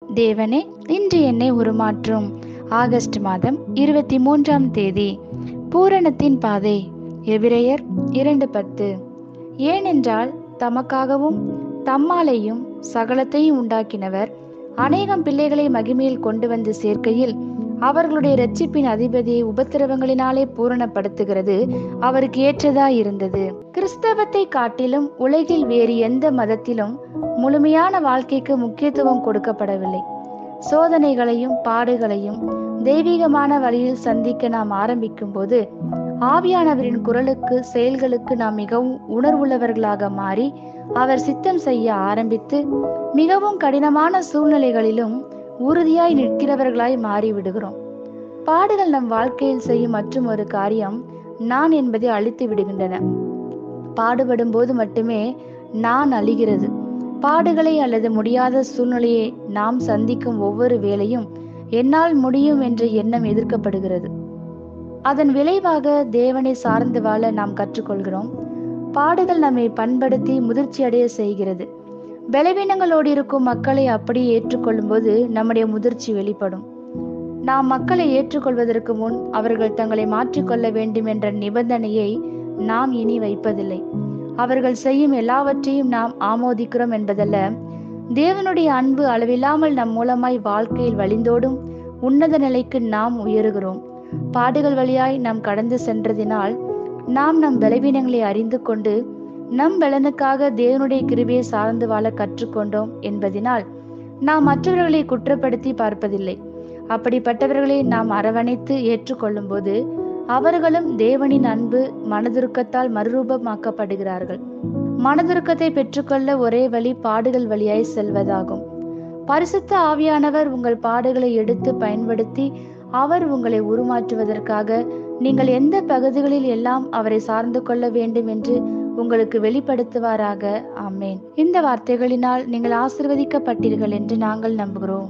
தேவனே, இன்று என்னை உருமாற்றும். ஆகஸ்ட் மாதம் 23ஆம் தேதி. பூரணத்தின் பாதை. எபிரெயர் 2:10. ஏனென்றால் தமக்காகவும் தம்மாலேயும் சகலத்தையும் உண்டாக்கினவர் அநேகம் பிள்ளைகளை மகிமையில் கொண்டு வந்து சேர்க்கையில் அவர்களுடைய இரட்சிப்பின் அதிபதியை உபத்திரவங்களினாலே பூரணப்படுத்துகிறது அவருக்கு ஏற்றதாயிருந்தது. கிறிஸ்தவத்தை காட்டிலும் உலகில் வேறு எந்த மதத்திலும் முழுமையான வாழ்க்கைக்கு முக்கியத்துவம் கொடுக்கப்படவில்லை. சோதனைகளையும் பாடுகளையும் தெய்வீகமான வழியில் சந்திக்க நாம் ஆரம்பிக்கும் போது ஆவியானவரின் குரலுக்கு செயல்களுக்கு நாம் மிகவும் உணர்வுள்ளவர்களாக மாறி அவர் சித்தம் செய்ய ஆரம்பித்து மிகவும் கடினமான சூழ்நிலைகளிலும் உறுதியாய் நிற்கிறவர்களாய் மாறிவிடுகிறோம். பாடுகள் நம் வாழ்க்கையில் செய்யும் மற்றும் ஒரு காரியம் நான் என்பதை அழித்து விடுகின்றன. பாடுபடும் போது மட்டுமே நான் அழிகிறது. பாடுகளை அல்லது முடியாத சூழ்நிலையை நாம் சந்திக்கும் ஒவ்வொரு வேளையும் என்னால் முடியும் என்ற எண்ணம் எதிர்க்கப்படுகிறது. அதன் விளைவாக தேவனை சார்ந்து வாழ நாம் கற்றுக்கொள்கிறோம். பாடுகள் நம்மை பண்படுத்தி முதிர்ச்சி அடைய செய்கிறது. பலவீனங்களோடு இருக்கும் மக்களை அப்படியே ஏற்றுக்கொள்ளும் போது நம்முடைய முதிர்ச்சி வெளிப்படும். நாம் மக்களை ஏற்றுக்கொள்வதற்கு முன் அவர்கள் தங்களை மாற்றிக்கொள்ள வேண்டும் என்ற நிபந்தனையை நாம் இனி வைப்பதில்லை. அவர்கள் செய்யும் எல்லாவற்றையும் நாம் ஆமோதிக்கிறோம் என்பதல்ல, தேவனுடைய அன்பு அளவில்லாமல் நம் மூலமாய் வாழ்க்கையில் வழிந்தோடும் உன்னத நிலைக்கு நாம் உயருகிறோம். பாடுகள் வழியாய் நாம் கடந்து சென்றதினால் நாம் நம் பலவீனங்களை அறிந்து கொண்டு நம் பலனுக்காக தேவனுடைய கிருபையை சார்ந்து வாழ கற்றுக்கொண்டோம் என்பதனால் நாம் மற்றவர்களை குற்றப்படுத்தி பார்ப்பதில்லை. அப்படிப்பட்டவர்களை நாம் அரவணைத்து ஏற்றுக்கொள்ளும் போது அவர்களும் தேவனின் அன்பு மனதுருக்கத்தால் மறுரூபமாக்கப்படுகிறார்கள். மனதுருக்கத்தை பெற்றுக்கொள்ள ஒரே வழி பாடுகள் வழியாய் செல்வதாகும். பரிசுத்த ஆவியானவர் உங்கள் பாடுகளை எடுத்து பயன்படுத்தி அவர் உங்களை உருமாற்றுவதற்காக நீங்கள் எந்த பகுதிகளில் எல்லாம் அவரை சார்ந்து கொள்ள வேண்டும் என்று உங்களுக்கு வெளிப்படுத்துவாராக. ஆமேன். இந்த வார்த்தைகளினால் நீங்கள் ஆசீர்வதிக்கப்பட்டீர்கள் என்று நாங்கள் நம்புகிறோம்.